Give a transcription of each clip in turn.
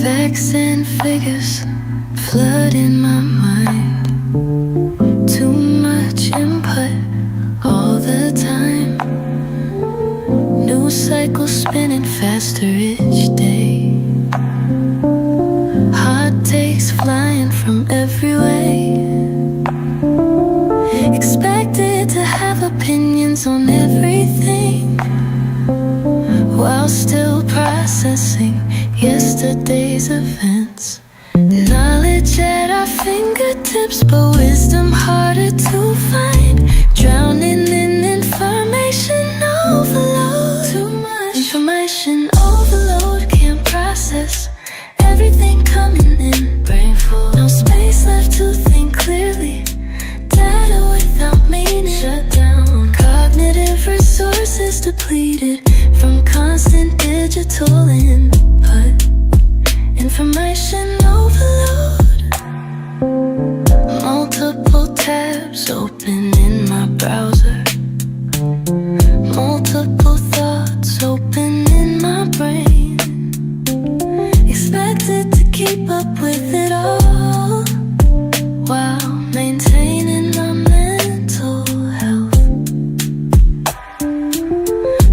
Facts and figures flooding my mind. Too much input all the time. New cycle spinning faster each day. Hot takes flying from every way. Expected to have opinions on everything, while still processing yesterday's events. Knowledge at our fingertips, but wisdom harder to find. Drowning in information overload. Too much information overload, can't process everything coming in. Brain full, no space left to think clearly. Data without meaning, shut down. Cognitive resources depleted from constant digital input. Information overload. Multiple tabs open in my browser. Multiple thoughts open in my brain. Expected to keep up with it all while maintaining my mental health.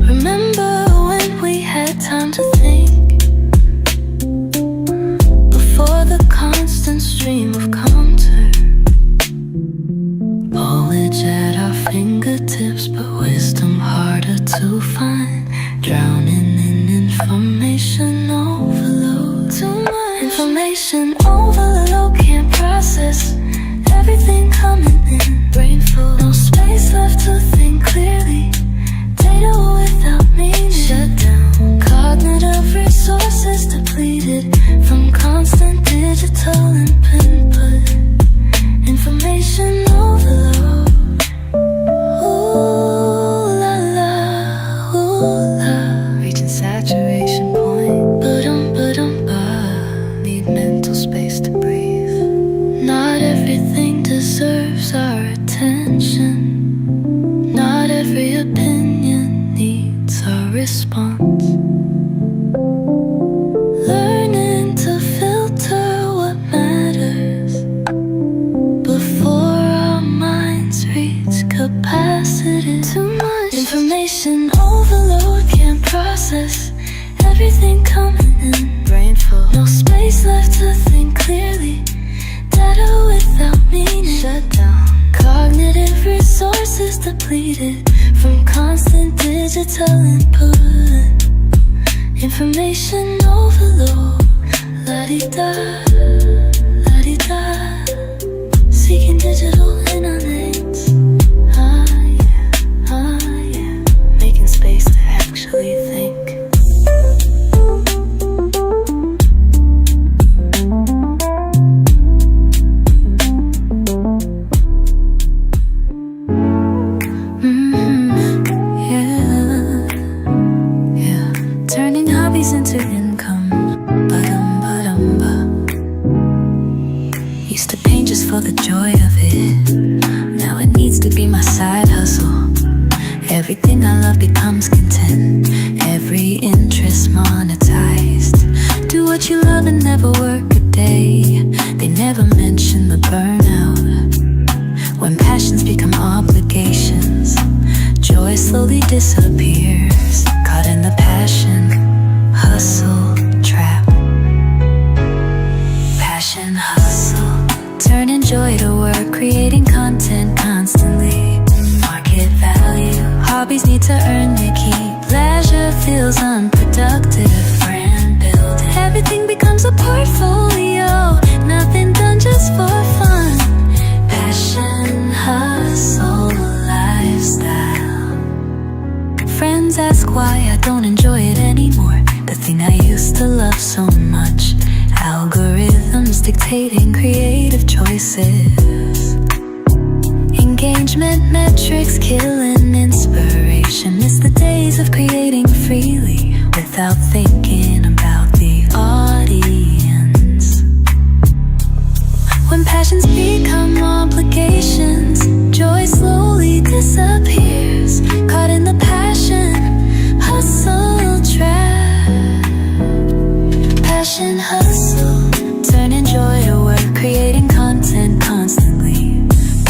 Remember when we had time to think, before the constant stream of counter. Knowledge at our fingertips, but wisdom harder to find. Drowning in information overload. Too much information overload, can't process everything coming in. Brain full, no space left to think clearly. Data without meaning, shut down. Cognitive resources depleted from constant digital input. Information overload. Ooh la la, ooh la. Reaching saturation point. Need mental space to breathe. Not everything deserves our attention. Not every opinion needs our response. Learning to filter what matters before our minds reach capacity. Too much information overload, can't process everything coming in. Brain full, no space left to think clearly. Data without meaning, shut down. Cognitive resources depleted from constant digital input. Information overload. La-di-da, la-di-da. Seeking digital innocence. Ah yeah. Making space to actually think. Turning hobbies into income. Ba-dum-ba-dum-ba. Used to paint just for the joy of it. Now it needs to be my side hustle. Everything I love becomes content. Every interest monetized. Do what you love and never work a day. They never mention the burnout. When passions become obligations, joy slowly disappears. Caught in the passion, hustle, trap. Passion, hustle, turning joy to work, creating content constantly. Market value, hobbies need to earn their keep. Leisure feels unproductive, brand building. Everything becomes a portfolio, nothing done just for fun. Passion, hustle, lifestyle. Friends ask why I don't enjoy it anymore. The thing I used to love so much. Algorithms dictating creative choices. Engagement metrics killing inspiration. It's the days of creating freely without thinking about the audience. When passions become obligations, joy slowly disappears. Caught in the passion, hustle trap. Passion, hustle, turning joy to work, creating content constantly.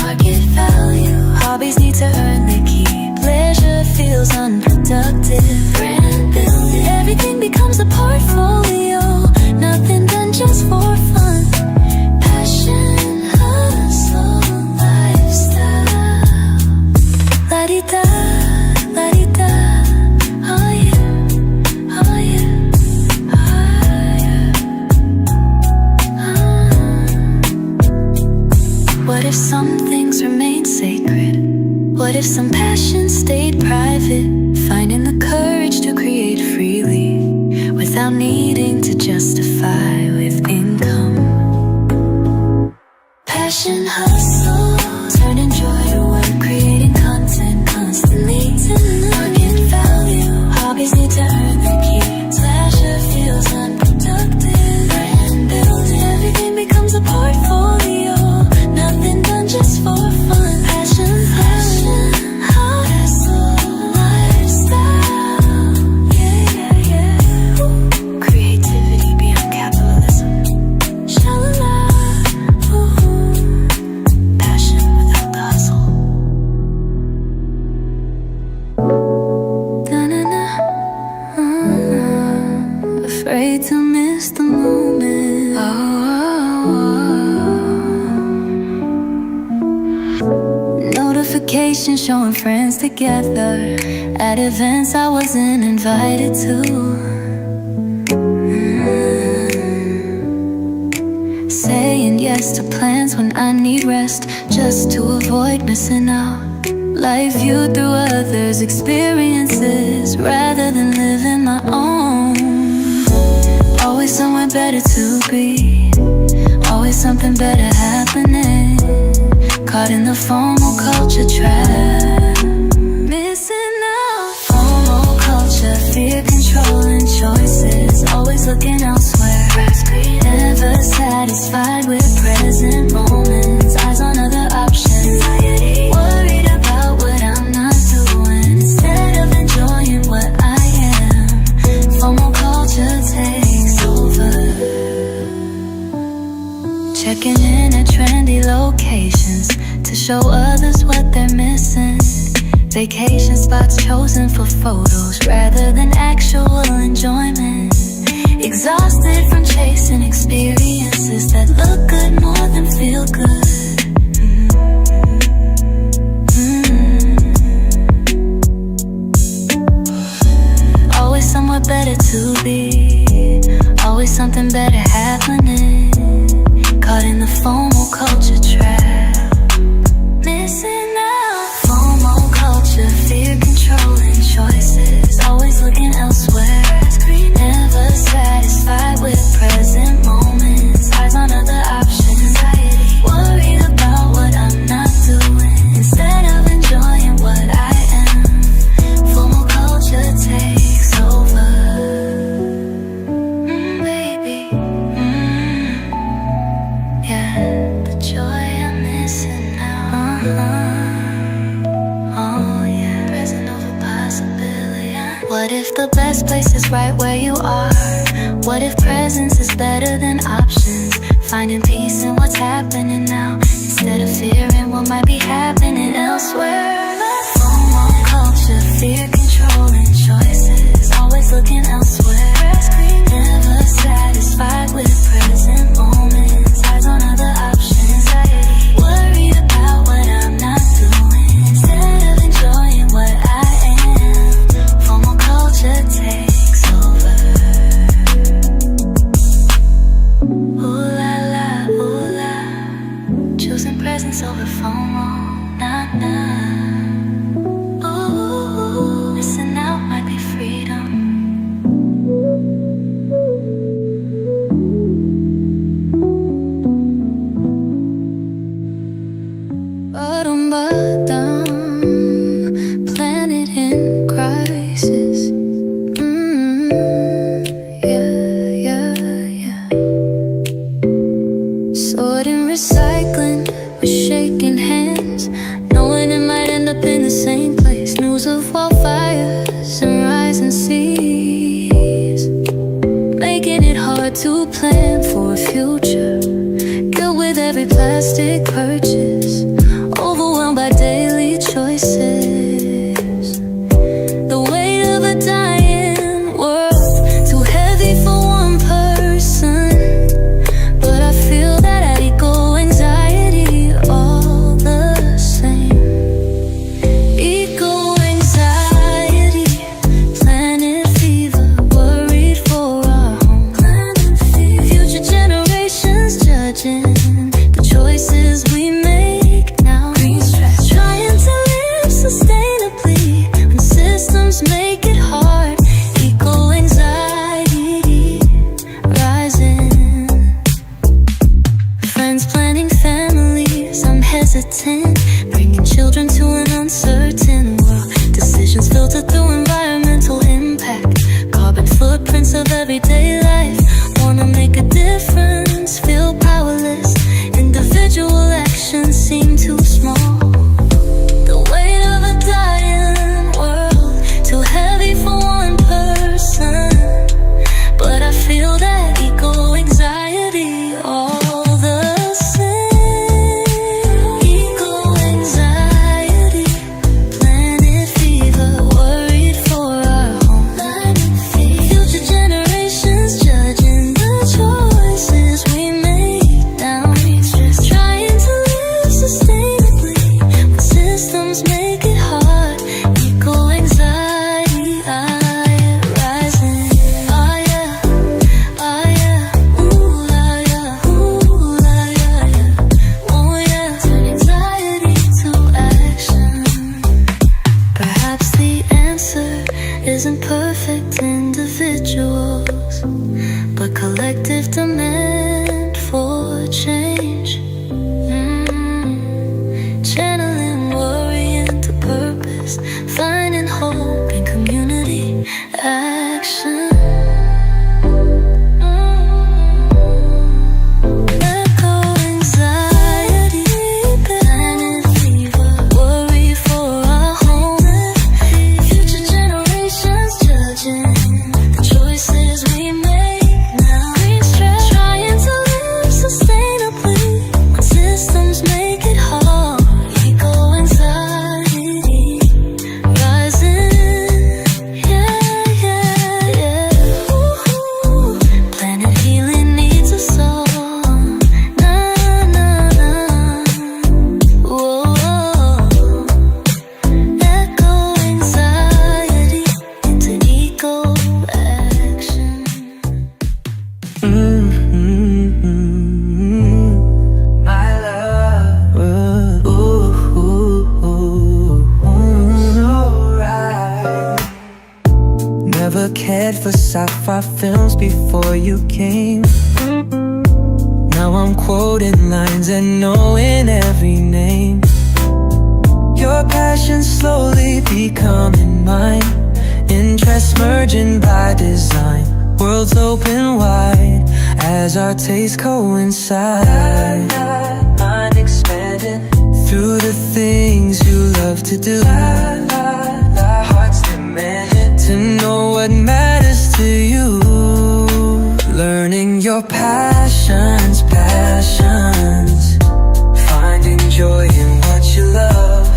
Market value, hobbies need to earn the keep. Pleasure feels unproductive. Brand building, everything becomes a portfolio. Nothing done just for fun. Passion, hustle, lifestyle. La-di-da, la-di-da. Oh yeah, oh yeah, oh yeah. What if some things remain sacred? What if some passions stayed private? Finding the courage to create freely without needing to justify with income. Passion, hustle, turning joy to work, creating content constantly. Market value, hobbies need to earn their keep. Pleasure feels unproductive. Brand building, everything becomes a portfolio. Nothing done just for fun. Passion, hustle, lifestyle. Yeah, yeah, yeah. Ooh. Creativity beyond capitalism. Sha-la-la. Ooh. Passion without the hustle. Da-na-na. Afraid to miss the moment. Notifications showing friends together at events I wasn't invited to. Saying yes to plans when I need rest, just to avoid missing out. Life viewed through others' experiences rather than living my own. Always somewhere better to be, always something better happening. Caught in the FOMO culture trap, missing out. FOMO culture, fear controlling choices, always looking elsewhere. Never satisfied with present moments, eyes on other options. Worried about what I'm not doing instead of enjoying what I am. FOMO culture takes over. Checking in at trendy locations to show others what they're missing. Vacation spots chosen for photos rather than actual enjoyment. Exhausted from chasing experiences that look good more than feel good. Always somewhere better to be, always something better happening. Caught in the FOMO culture trap, missing out. FOMO culture, fear controlling choices, always looking elsewhere. Never satisfied with present moments, eyes on other options. Worried about what I'm not doing instead of enjoying what I am. FOMO culture takes over. Baby, yeah, the joy I'm missing now. Oh yeah, present over possibility. What if the best place is right where you are? What if presence is better than options? Finding peace in what's happening now instead of fearing what might be happening elsewhere. FOMO culture, fear controlling choices, always looking elsewhere. Never satisfied with present moments, eyes on other options. Worried about what I'm not doing instead of enjoying what I am. FOMO culture takes over. Ooh la la, ooh la. Choosing presence over FOMO, nah nah. Ooh. imperfect individuals, but collective demand for change. Channeling worry into purpose, finding hope in community action. Sci-fi films before you came. Now I'm quoting lines and knowing every name. Your passion slowly becoming mine. Interests merging by design. Worlds open wide as our tastes coincide. Mind expanding through the things you love to do. Hearts demanding to know what matters to you. Learning your passions, finding joy in what you love.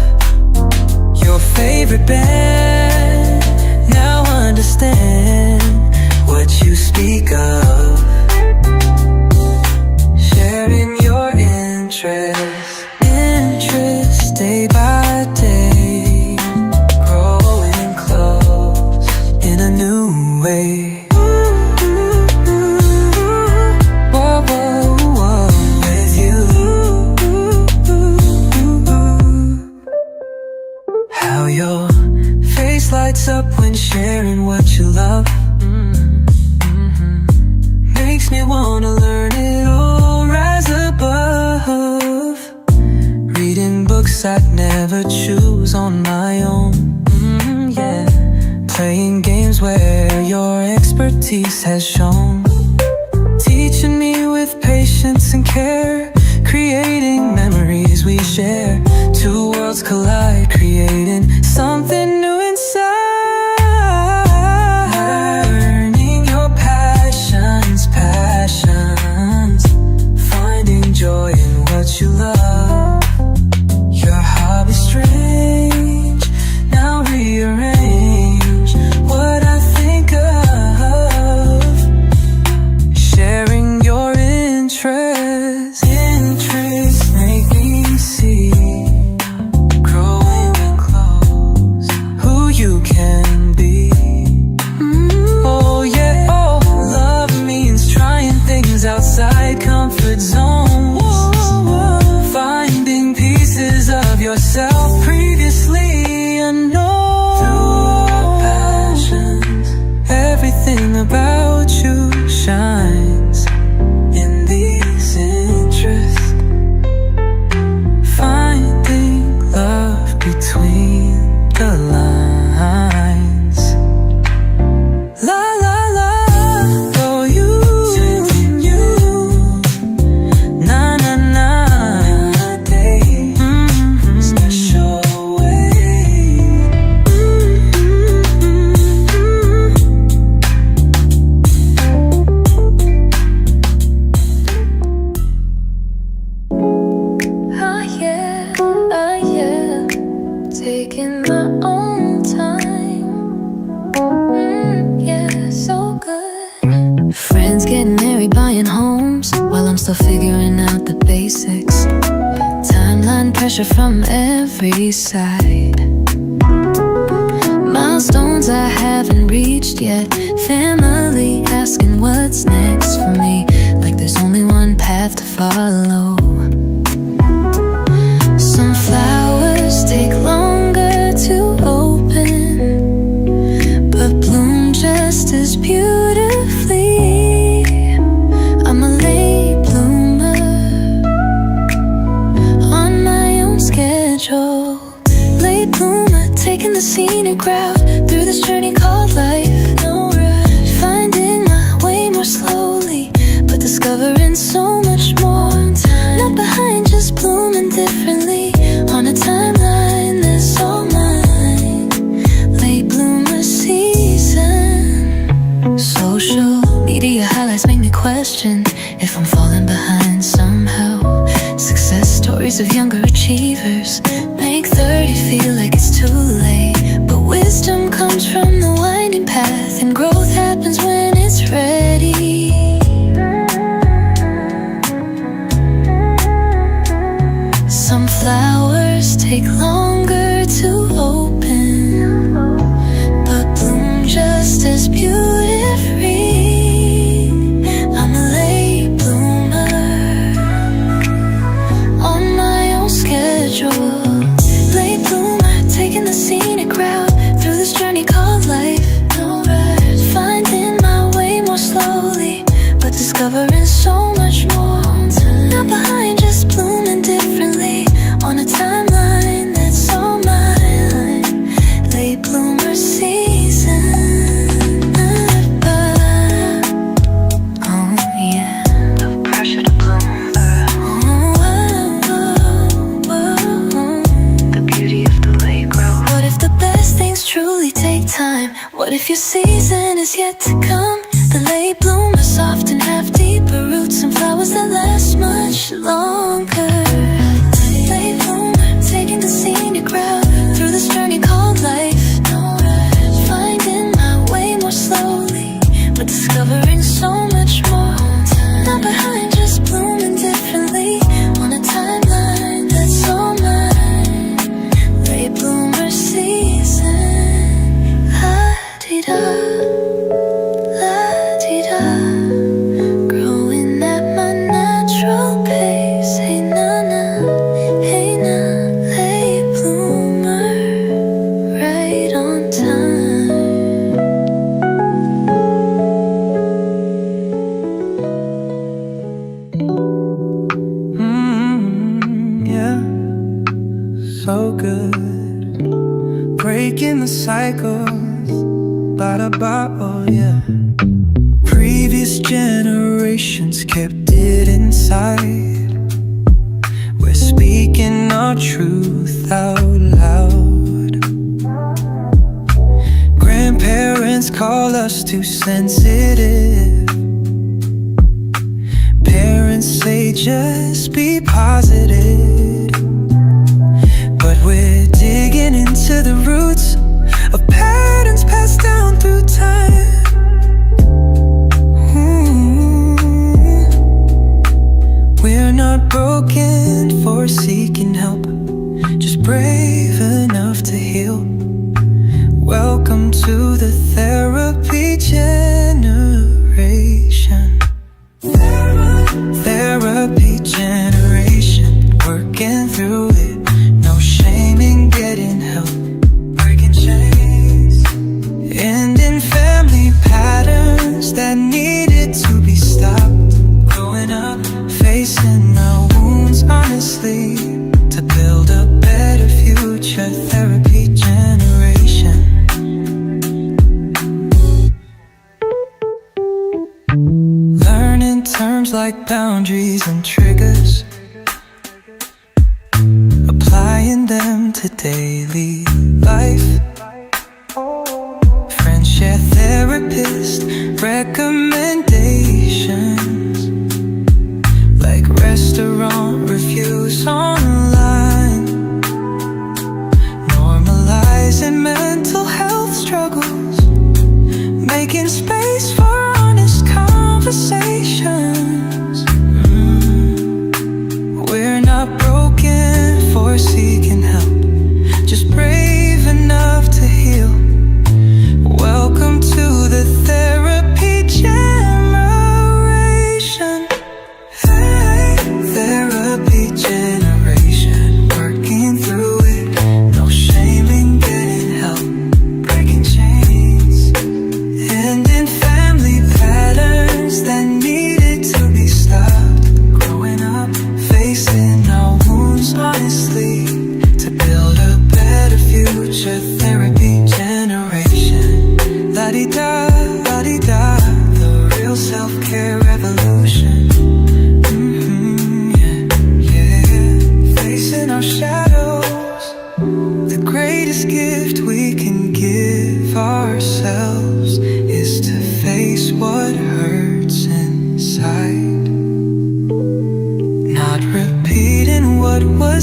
Your favorite band, now understand what you speak of. Sharing your interests day by day, growing close in a new way. Lights up when sharing what you love. Makes me wanna learn it all, rise above. Reading books I'd never choose on my own. Yeah. Playing games where your expertise has shown. Teaching me with patience and care. Creating memories we share. Two worlds collide, creating something new inside. Learning your passions, finding joy in what you love. Your hobby strange, now rearrange what I think of. Sharing your interests make me see. You can be. Oh yeah, oh, love means trying things outside comfort zones. Finding pieces of yourself previously unknown. Through your passions, everything about you shines in these interests. Finding love between the lines. La la la, oh you, na na na, day, special way. Oh yeah, taking my own time. Yeah, so good. Friends getting married, buying homes, while I'm still figuring out the basics. Timeline pressure from every side. Milestones I haven't reached yet. Family asking what's next for me, like there's only one path to follow. Some flowers take longer to open, but bloom of younger achievers make 30 feel like it's too late. But wisdom comes from the winding path, and growth happens when it's ready. Some flowers take longer to open, but bloom just as beautifully. I'm a late bloomer on my own schedule. Late bloomer, taking the scenic route through this journey called life. No rush, finding my way more slowly, but discovering so much more. Not behind, just blooming differently on a timeline that's all mine. Late bloomer season. Oh yeah, the pressure to bloom. The beauty of the late growth. What if the best things truly take time? What if your season is yet to come? The late bloomers often have deeper roots and flowers that last much longer. Late bloomer, taking the scenic route through this journey called life. No rush, finding my way more slowly, but discovering so much more. Not behind, just blooming differently on a timeline that's all mine. Late bloomer season. La-dee-da, la-dee-da, growing at my natural pace. Hey na-na, hey na, late bloomer, right on time. Yeah, so good. Breaking the cycles, ba-da-ba, oh yeah. Previous generations kept it inside. We're speaking our truth out loud. Grandparents call us too sensitive. Parents say just be positive. But we're digging into the roots of patterns passed down through time. We're not broken for seeking help, just brave enough to heal. Welcome to the therapy generation. Therapy generation, working through it. No shame in getting help, breaking chains, ending family patterns that needed to be stopped. Growing up, facing our wounds honestly, to build a better future. Therapy generation. Learning terms like boundaries and triggers, applying them to daily life. Friends share therapist recommendations, like restaurant reviews online. Normalizing mental health struggles, making space for honest conversations. We're not broken for seeking help, just brave enough to heal. Welcome to the therapy generation. Hey, therapy generation, working through it. No shame in getting help, breaking chains, ending family patterns that needed to be stopped. Growing up, facing our wounds honestly, to build a better future. Therapy generation. La-di-da, la-di-da, the real self-care revolution. Yeah. Facing our shadows, the greatest gift we can give ourselves is to face what hurts inside. Not repeating what was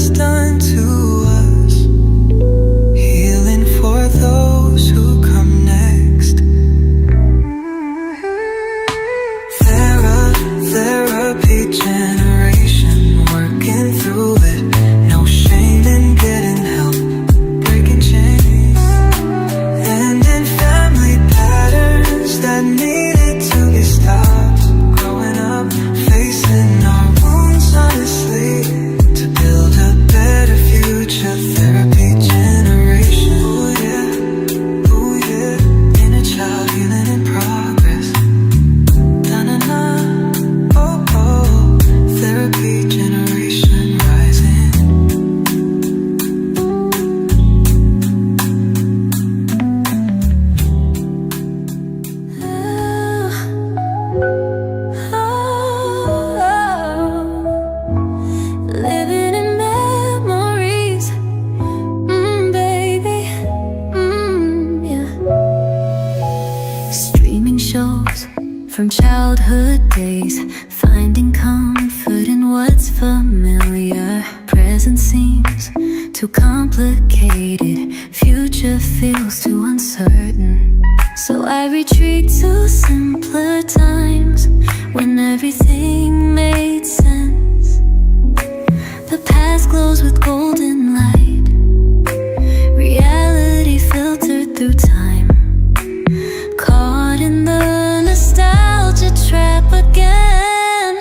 Watching shows from childhood days, finding comfort in what's familiar. Present seems too complicated, future feels too uncertain. So I retreat to simpler times when everything made sense. The past glows with golden light, reality filtered through time. Caught in the nostalgia trap again.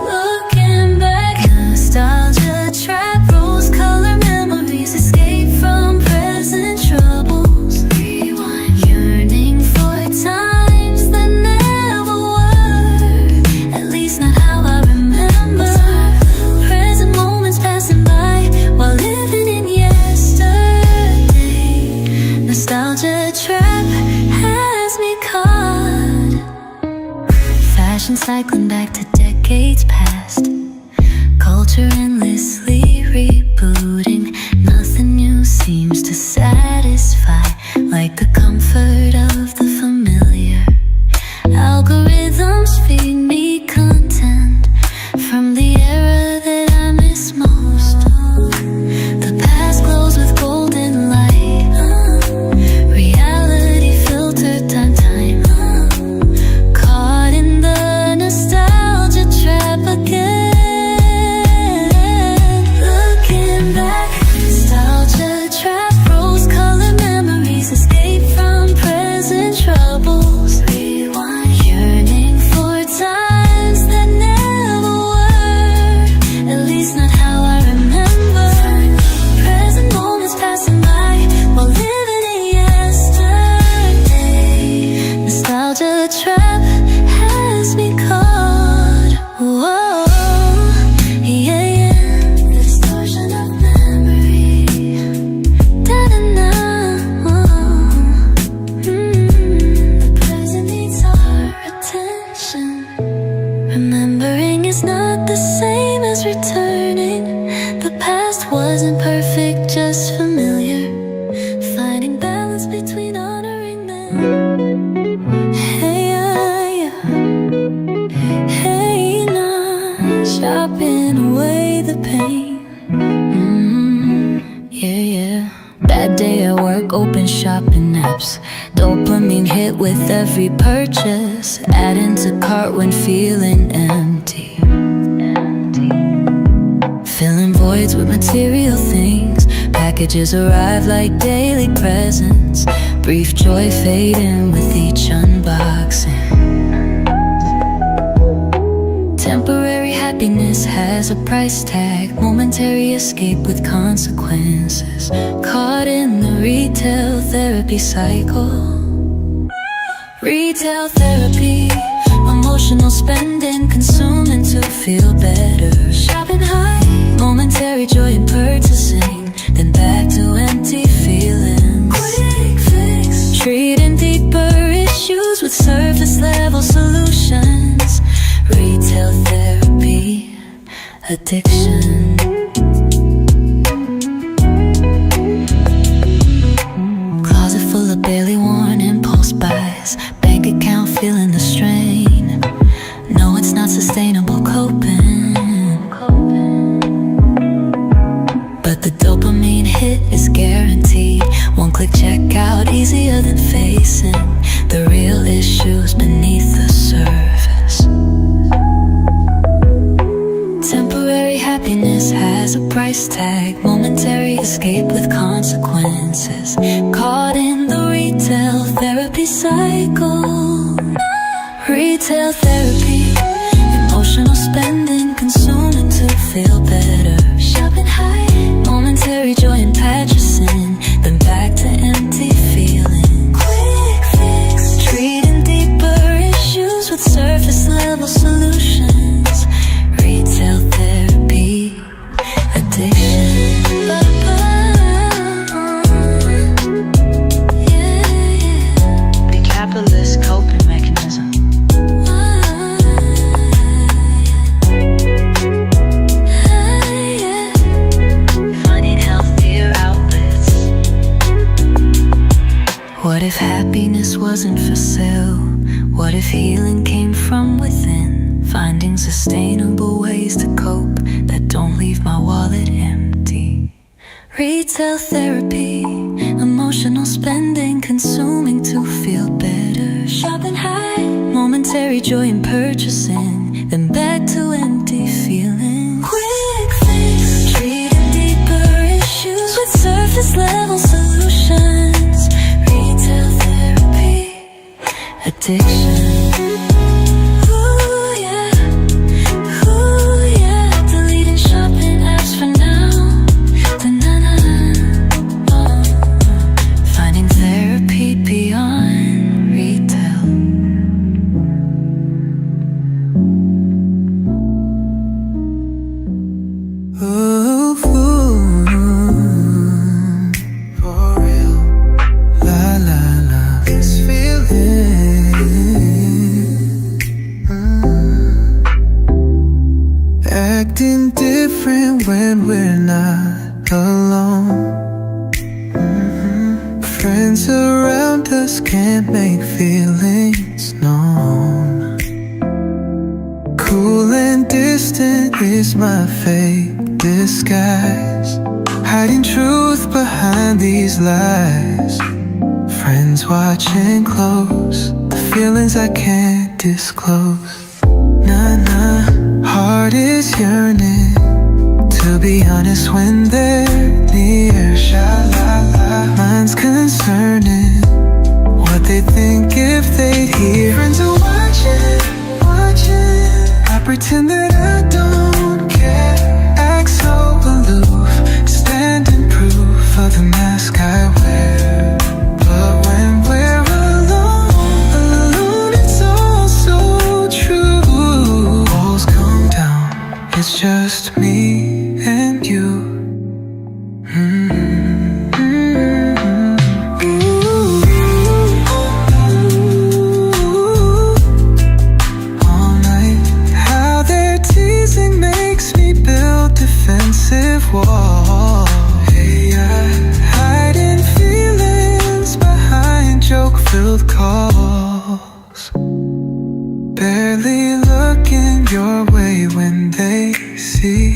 Looking back, nostalgia trap, rose-colored memories, escape from present troubles. Rewind, yearning for times that never were, at least not how I remember. Present moments passing by while living in yesterday. Nostalgia trap has me caught. Fashion cycling back to decades past, culture endlessly rebooting. Nothing new seems to satisfy like the comfort of the familiar. Algorithms feed me content from the era that I miss most. The past glows with golden light, reality filtered time. Caught in the nostalgia trap again. Looking back, nostalgia trap, rose-colored memories, escape from present troubles. Rewind, yearning for times that never were, at least not how I remember. Present moments passing by while living in yesterday. Nostalgia trap has me caught. Whoa, yeah, yeah. Distortion of memory. Da-da-da. The present needs our attention. Remembering is not the same as returning. The past wasn't perfect, just familiar. Finding balance between honoring them. Hey, yeah, yeah. Hey, nah, chopping away the pain. Yeah, yeah. Bad day at work, open shopping apps. Dopamine hit with every purchase. Adding to cart when feeling empty. Filling voids with material things. Packages arrive like daily presents. Brief joy fading with each unboxing. Temporary happiness has a price tag. Momentary escape with consequences. Caught in the retail therapy cycle. Retail therapy, emotional spending, consuming to feel better. Shopping high, momentary joy in purchasing, then back to empty feelings. Quick fix, treating deeper issues with surface level solutions. Retail therapy, addiction. Closet full of barely worn impulse buys. Bank account feeling the strain. No, it's not sustainable coping. But the dopamine hit is guaranteed. One click checkout, easier than facing the real issues beneath the surface. Temporary happiness has a price tag. Momentary escape with consequences. Caught in the retail therapy cycle. Retail therapy, emotional spending, consuming to feel better. Shopping high, momentary joy in purchasing, then back to empty feeling. Quick fix, treating deeper issues with surface level solutions. Retail therapy, addiction. The capitalist coping mechanism. ill? What if healing came from within? Finding sustainable ways to cope that don't leave my wallet empty. Retail therapy, emotional spending, consuming to feel better. Shopping high, momentary joy in purchasing, then back to empty feelings. Quick fix, treating deeper issues with surface level solutions. Retail therapy, addiction. When we're not alone, friends around us can't make feelings known. Cool and distant is my fake disguise, hiding truth behind these lies. Friends watching close, the feelings I can't disclose. Nah, heart is yearning to be honest when they're near. Sha-la-la. Mind's concerning what they think if they'd hear. Friends are watching. I pretend that I don't care. Act so aloof, standing proof of the mask I wear. But when we're alone, it's all so true. Walls come down, it's just me and you. All night, how their teasing makes me build defensive walls. Hey, I hiding feelings behind joke-filled calls. Barely looking your way when they see.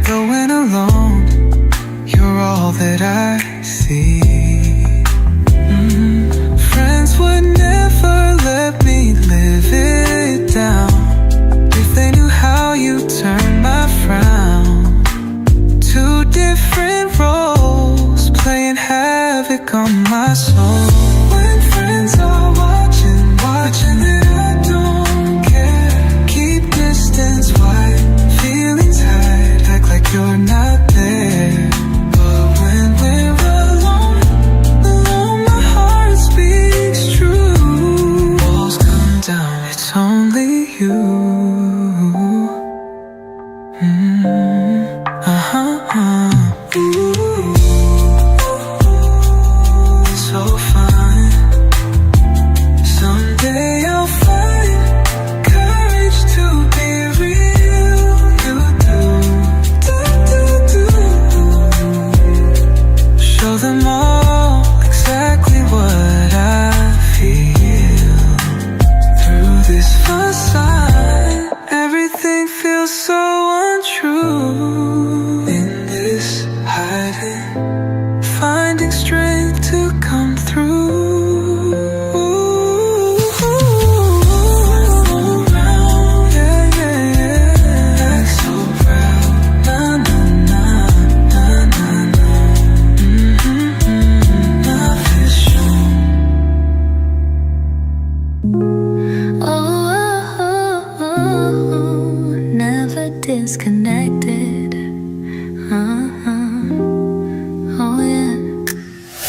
Going alone, you're all that I see. Friends would never let me live it down if they knew how you turn my frown. Two different roles playing havoc on my soul. When friends are watching that I don't care. Keep distance wide, feelings hide, act like you're not there. But when we're alone, my heart speaks true. Walls come down, it's only you. So fine. Someday I'll find courage to be real. You do. Show them all exactly what I feel. Through this facade, everything feels so untrue. In this hiding, finding strength to come through. Disconnected. Oh yeah.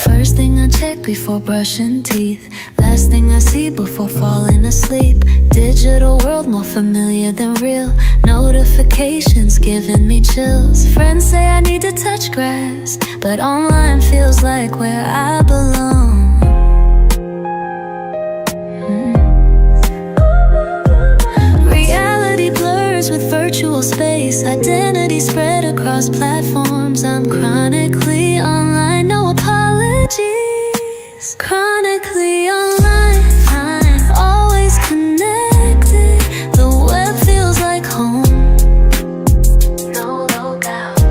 First thing I check before brushing teeth. Last thing I see before falling asleep. Digital world more familiar than real. Notifications giving me chills. Friends say I need to touch grass, but online feels like where I belong. Reality blurs with virtual space. Identity spread across platforms. I'm chronically online, no apologies. Chronically chronically online, always connected. The web feels like home, no logout.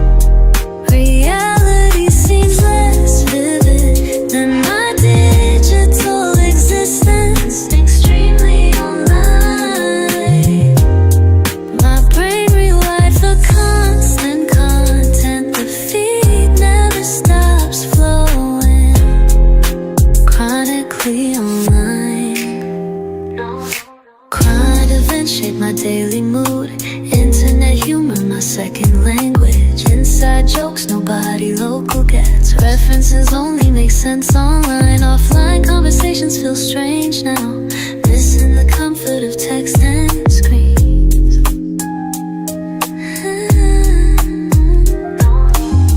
Reality seems less vivid than my digital existence. Extremely online, my brain rewired for constant content. The feed never stops flowing. Chronically online. Chronic events shape my daily mood. Internet humor, my second language. Inside jokes nobody local gets. References only make sense online. Offline conversations feel strange now. Missing the comfort of text and screens.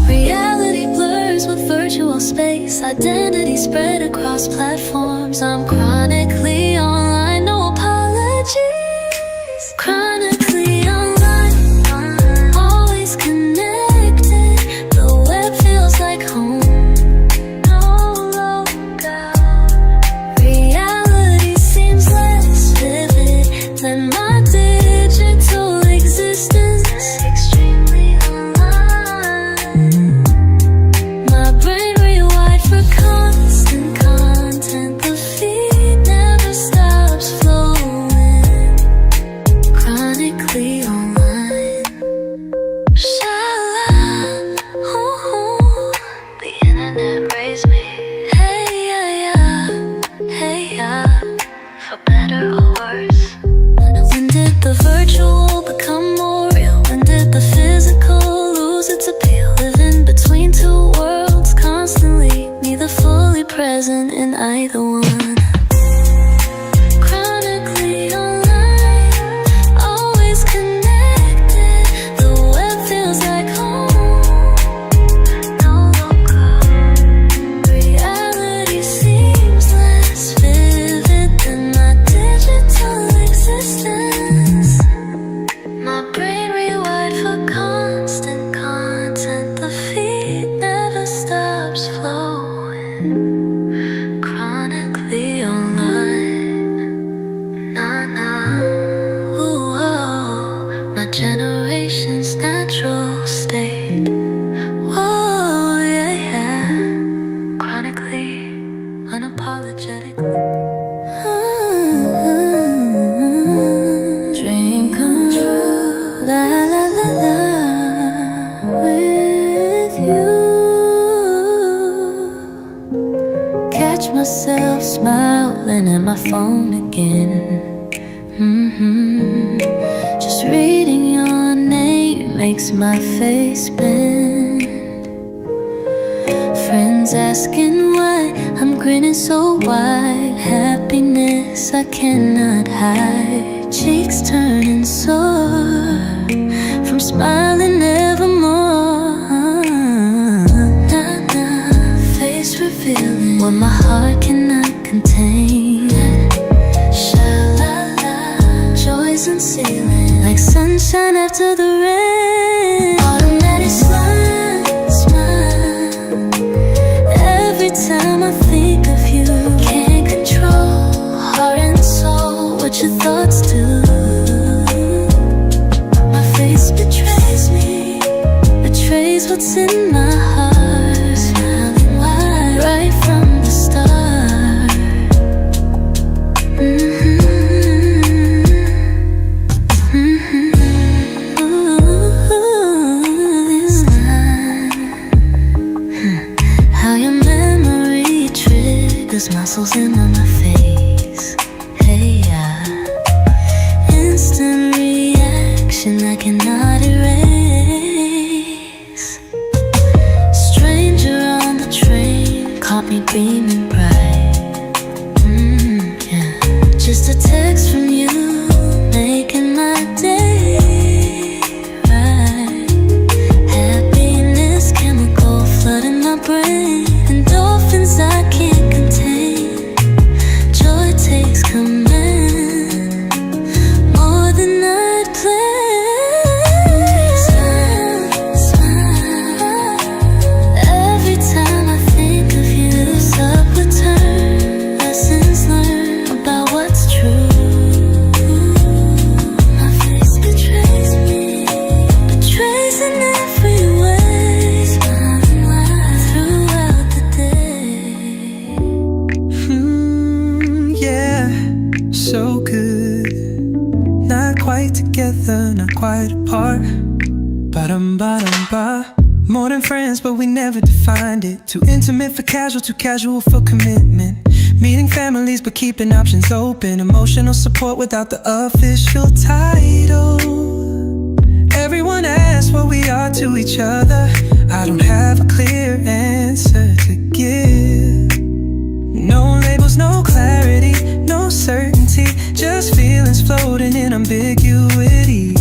Reality blurs with virtual space. Identity spread across platforms. I'm chronically online, no apologies. Chronically online, always connected. The web feels like home, no logout. Reality seems less vivid than my digital existence. Extremely online, my brain rewired for constant content. The feed never stops flowing. Chronically online. Shala, ooh, the internet raised me. Hey, yeah, yeah, hey, yeah, for better or worse. When did the virtual become more real? When did the physical lose its appeal? Living between two worlds constantly, neither fully present in either one. Chronically online, always connected. The web feels like home, no logout. Reality seems less vivid than my digital existence. My brain rewired for constant content. The feed never stops flowing. Chronically online, nah nah. Ooh, oh, my generation's natural state. Whoa, yeah, yeah. Chronically, unapologetically. Dream come true, la la la la, with you. Catch myself smiling at my phone again. Just reading your name makes my face bend. Friends asking why I'm grinning so wide. Happiness I cannot hide. Cheeks turning sore from smiling evermore. Nah, nah, face revealing what my heart cannot contain. Sha-la-la, joys unsealing like sunshine after the rain. Automatic smile, smile. Every time I think of you, can't control heart and soul. What your thoughts do. My face betrays me, betrays what's in my heart. Smiling wide, right from the start. This time, how your memory triggers muscles in on my face. Hey, yeah. Instant reaction I cannot erase. Stranger on the train caught me beaming bright. Yeah. Just a text from you making my day right. Happiness chemical flooding my brain. Endorphins I can't contain. Joy takes command, more than I'd planned. Smile, smile. Every time I think of you, what's up with so good. Not quite together, not quite apart. Ba-dum-ba-dum-ba. More than friends, but we never defined it. Too intimate for casual, too casual for commitment. Meeting families, but keeping options open. Emotional support without the official title. Everyone asks what we are to each other. I don't have a clear answer to give. No labels, no clarity, no certainty. Just feelings floating in ambiguity.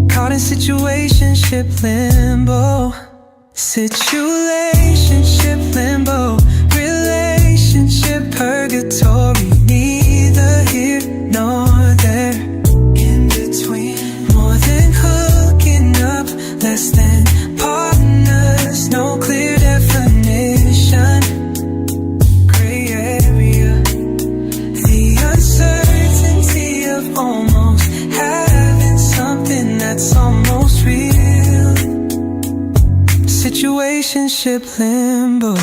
Caught in situationship limbo. Situationship limbo. Relationship purgatory. Neither here nor there. In between. More than hooking up, less than partners. No clear definition. Gray area. The uncertainty of almost having something that's almost real. Situationship limbo.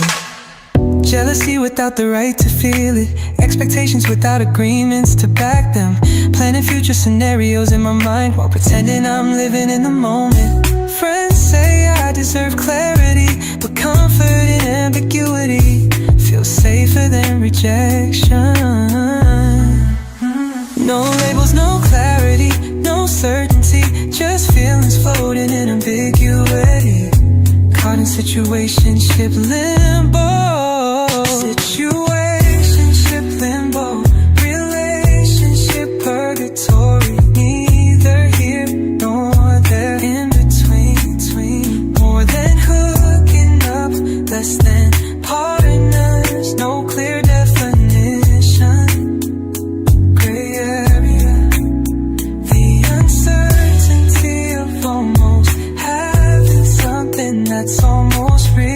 Jealousy without the right to feel it. Expectations without agreements to back them. Planning future scenarios in my mind while pretending I'm living in the moment. Friends say I deserve clarity, but comfort in ambiguity feels safer than rejection. No labels, no clarity, no certainty. Just feelings floating in ambiguity. Caught in situationship limbo. Situationship limbo. Relationship purgatory. Neither here nor there. In between. More than hooking up, less than partners. No clear definition. Gray area. The uncertainty of almost having something that's almost real.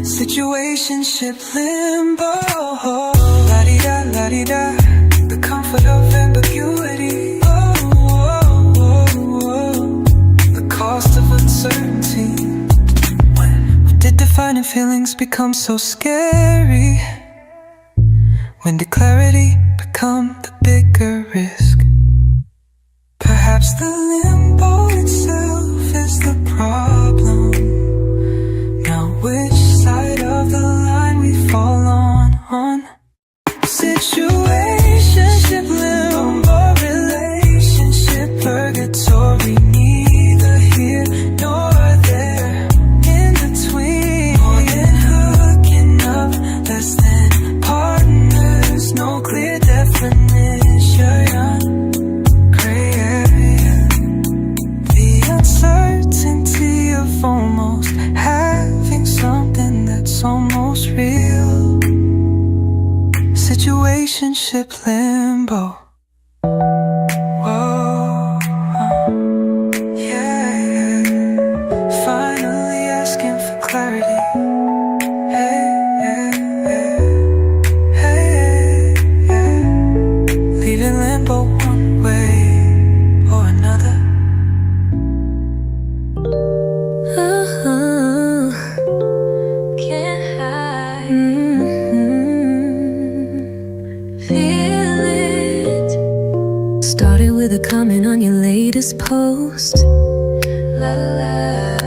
Situationship limbo. La-di-da, la-di-da. The comfort of ambiguity. Oh, oh, oh, oh. The cost of uncertainty. When did defining feelings become so scary? When did clarity become the bigger risk? Perhaps the limbo itself is the problem. Now which side of the line we fall on? Situationship limbo. Relationship purgatory. Neither here nor there. In between. More than hooking up, less than partners. No clear definition. Gray area. The uncertainty of almost having something that's almost real. Situationship limbo. Whoa, yeah. Finally asking for clarity. Hey, leaving limbo one way or another. Can't hide. Feel it. Started with a comment on your latest post. La la la.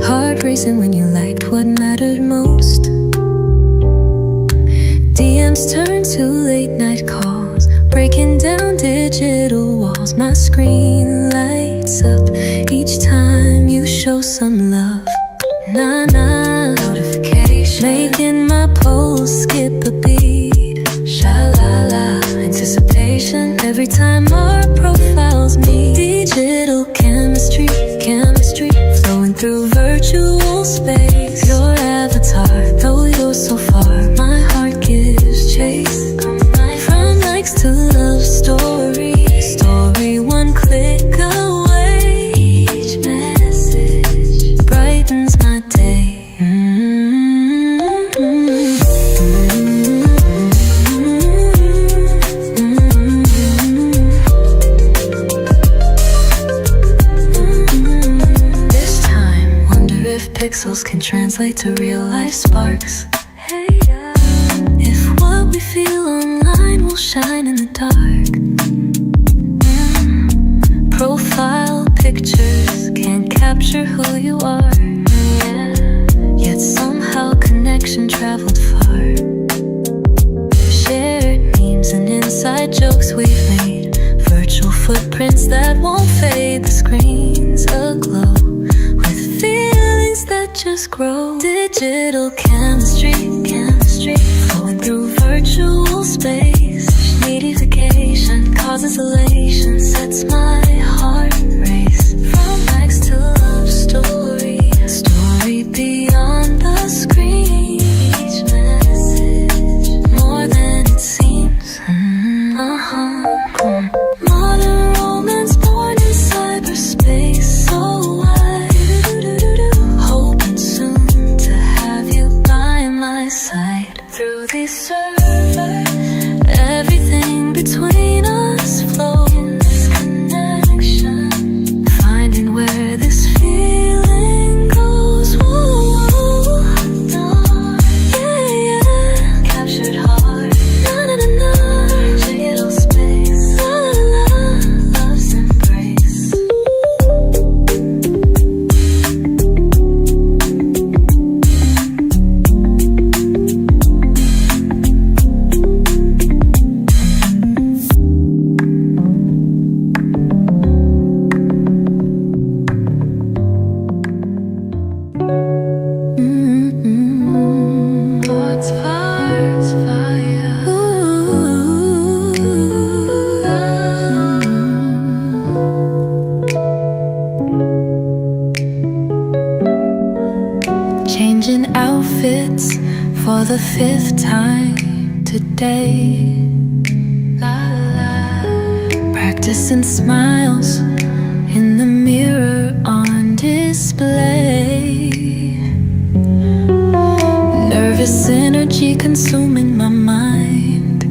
Heart racing when you liked what mattered most. DMs turn to late night calls, breaking down digital walls. My screen lights up each time you show some love. Nah, nah, notification making my post skip a beat. Sha-la-la, anticipation every time our profiles meet. Digital chemistry, flowing through virtual space. Your avatar, though you're so far, my heart gives chase. From likes to love stories, one click away. Each message brightens my day. This time, wonder if pixels can translate to real life sparks. If what we feel online capture who you are. Yeah. Yet somehow connection traveled far. Shared memes and inside jokes we've made. Virtual footprints that won't fade. The screens aglow with feelings that just grow. Digital chemistry, flowing through virtual space. Medification causes elation, sets my heart race. From likes to love story, story beyond the screen. Each message more than it seems. Modern romance born in cyberspace, so wide. Hoping soon to have you by my side. Through these servers, everything between us flows in this connection. Finding where this feeling goes. Whoa, no, yeah. Captured heart, na. Digital space, la, love's embrace. Thoughts fire. Changing outfits for the 5th time today. Practicing smiles in the mirror on display. Nervous energy consuming my mind.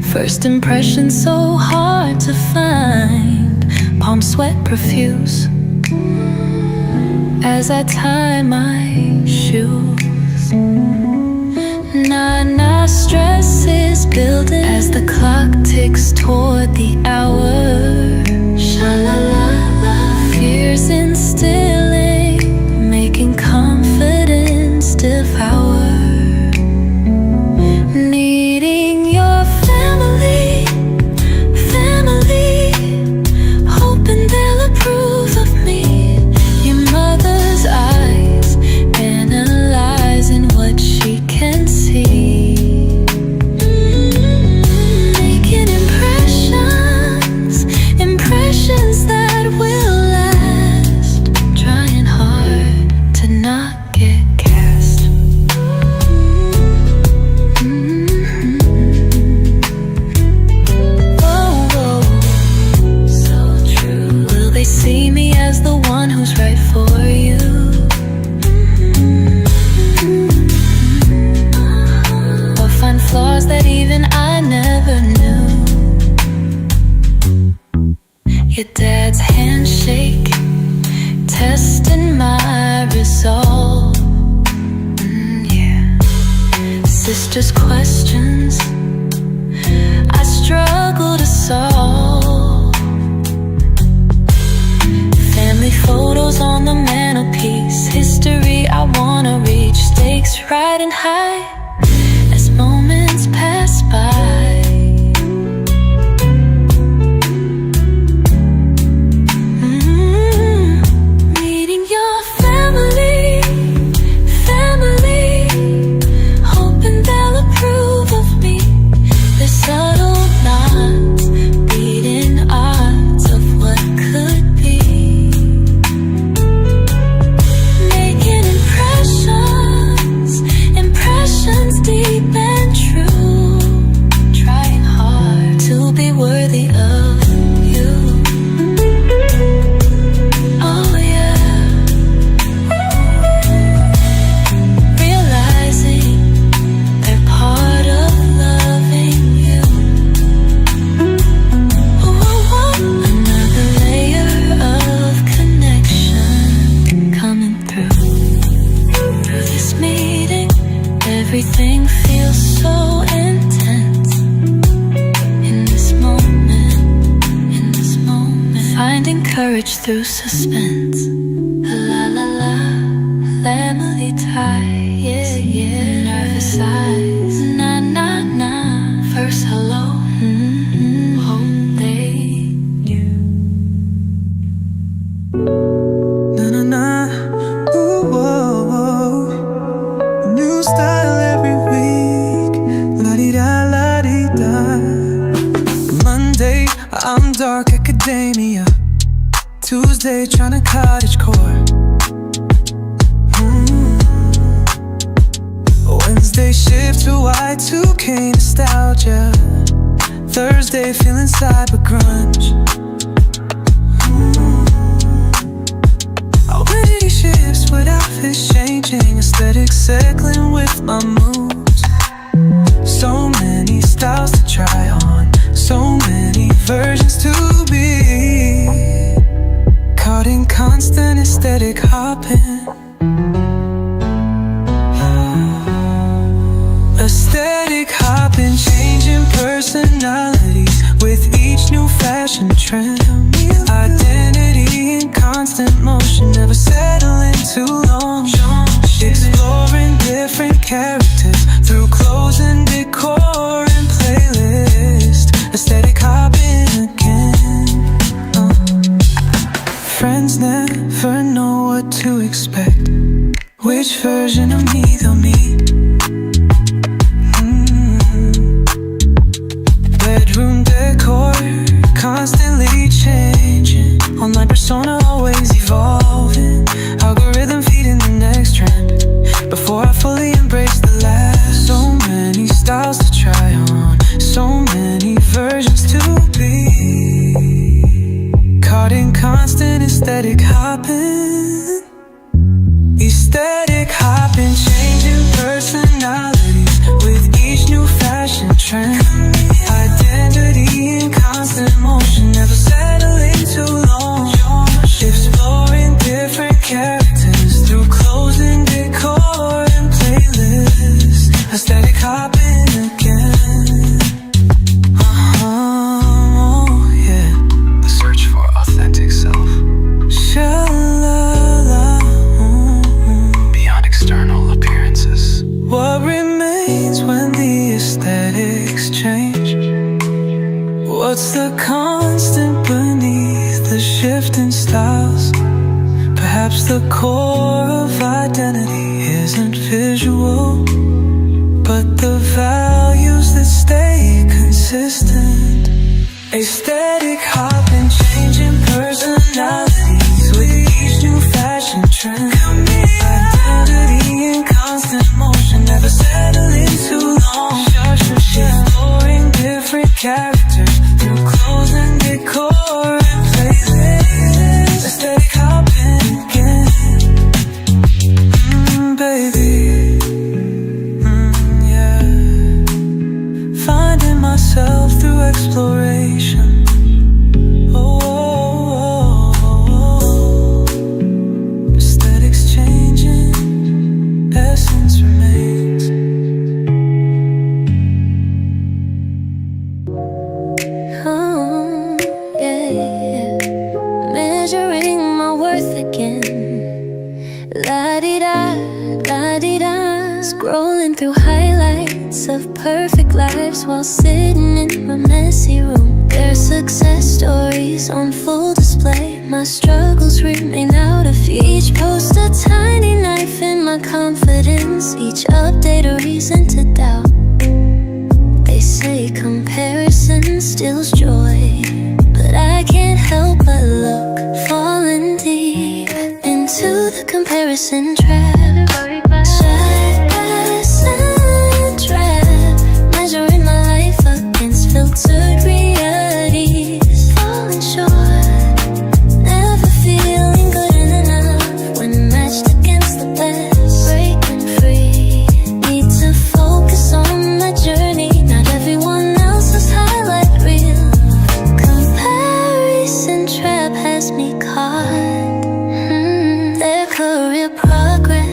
First impression so hard to find. Palm sweat profuse as I tie my shoes. Nah, stress is building as the clock ticks toward the hour. Sha-la-la-la. Fears instilling, making confidence devour. Needing your family, hoping they'll approve of me. Your mother's eyes, analyzing what she can see. Making impressions that will last. Trying hard to not get cast. Oh, so true. Will they see me as the one who's right for you? Or find flaws that even I never knew? Your dad's handshake, testing my resolve. Yeah. Sister's questions, I struggle to solve. Family photos on the mantelpiece, history I wanna reach. Stakes riding high as moments pass by. Meeting your family, hoping they'll approve of me. The subtle nods, beating odds of what could be. Making impressions deep and true. Trying hard to be worthy of you. Oh yeah. Realizing they're part of loving you. Another layer of connection coming through. Through this meeting, everything feels so intense. In this moment, finding courage through suspense. I'm dark academia, Tuesday tryna cottage core. Wednesday shift to Y2K nostalgia, Thursday feeling cyber grunge. Identity shifts with outfits changing, aesthetics circling with my moods. So many styles to try on, so many versions to be. Caught in constant aesthetic hopping. Aesthetic hopping, changing personalities with each new fashion trend. Identity in constant motion, never settling too long. Exploring different characters through clothes and decor and playlist. Aesthetic hopping again. Friends never know what to expect, which version of me they'll meet. Bedroom decor constantly changing, online persona always evolving. Algorithm feeding the next trend before I fully embrace the last. So many styles to try on, so many versions to be. Caught in constant aesthetic hopping. Aesthetic hopping, changing personalities with each new fashion trend. Identity in constant motion, never settling too long. Exploring different characters through clothes and decor and playlists. Aesthetic hopping again. Oh yeah. The search for authentic self. Sha-la-la. Beyond external appearances. What remains when the aesthetics change? What's the constant beneath the shifting styles? Perhaps the core of identity isn't visual, but the values that stay consistent. Aesthetic hopping, changing personalities with each new fashion trend. Identity in constant motion, never settling too long. Exploring different characters through clothes and decor and playlists. Aesthetic hopping again. Baby, yeah. Finding myself through exploration. Aesthetics changing, essence remains. Oh, yeah. Measuring my worth again. La-di-da, la-di-da. Scrolling through highlights of perfect lives while sitting in my messy room. Their success stories on full display. My struggles remain out of view. Each post a tiny knife in my confidence. Each update a reason to doubt. They say comparison steals joy, but I can't help but look, falling deep into the comparison trap. Trap, measuring my life against filtered realities. Falling short, never feeling good enough when matched against the best. Breaking free, need to focus on my journey, not everyone else's highlight reel. Comparison trap has me caught. Their career progress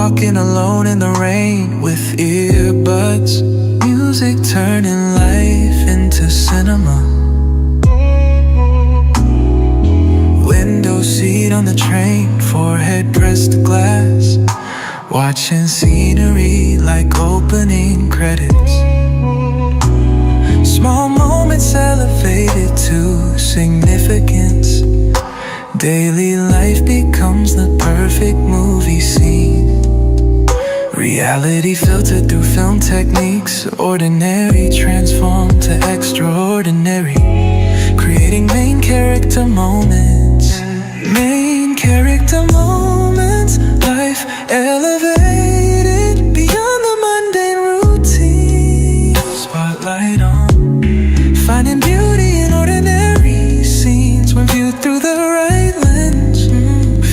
walking alone in the rain with earbuds. Music turning life into cinema. Window seat on the train, forehead pressed to glass. Watching scenery like opening credits. Small moments elevated to significance. Daily life becomes the perfect movie scene. Reality filtered through film techniques. Ordinary transformed to extraordinary. Creating main character moments. Main character moments. Life elevated beyond the mundane routine. Spotlight on. Finding beauty in ordinary scenes when viewed through the right lens.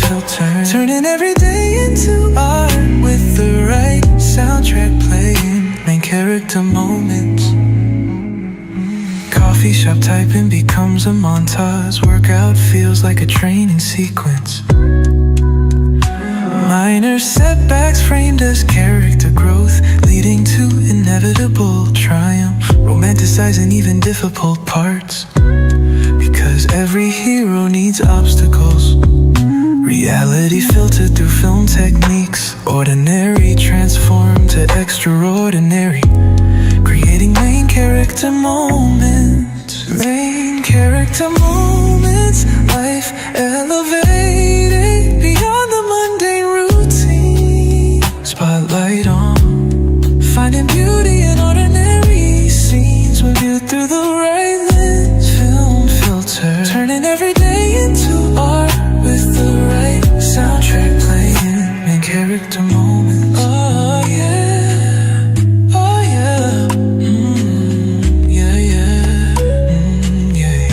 Filter. Turning every day into art with the right soundtrack playing. Main character moments. Coffee shop typing becomes a montage. Workout feels like a training sequence. Minor setbacks framed as character growth, leading to inevitable triumph. Romanticizing even difficult parts, because every hero needs obstacles. Reality filtered through film techniques. Ordinary transformed to extraordinary. Creating main character moments. Main character moments. Life elevated beyond the mundane routine. Spotlight on. Finding beauty in ordinary scenes when viewed through the right lens. Film filter. Turning every day into art with the right soundtrack playing. Main character moments. Oh yeah. Oh yeah. Yeah, yeah. Yeah.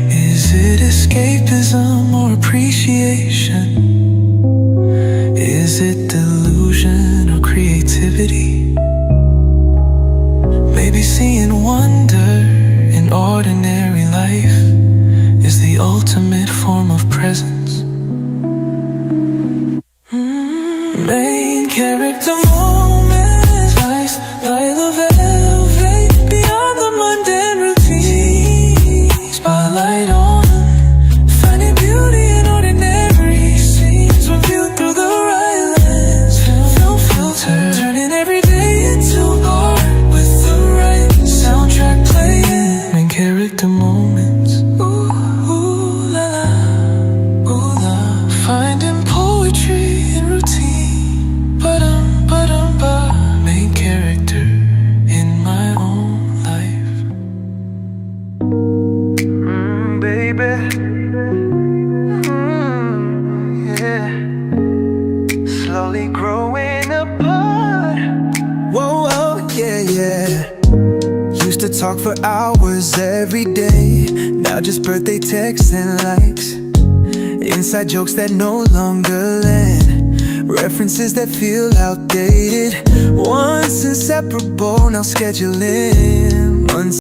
Is it escapism or appreciation? Is it delusion or creativity? Maybe seeing wonder in ordinary life is the ultimate form of presence. Main character moments. Life of elevate beyond the mundane routine. Spotlight on. Finding beauty in ordinary scenes when viewed through the right lens. Film filter. Turning every day into art with the right soundtrack playing. Main character moments. Ooh la la, ooh la. Finding poetry in routine. Ba-dum, main character in my own life. Baby. Yeah. Slowly growing apart. Whoa, whoa, yeah, yeah. Used to talk for hours every day. Now just birthday texts and likes. Inside jokes that no longer land. References that feel outdated. Once inseparable, now scheduling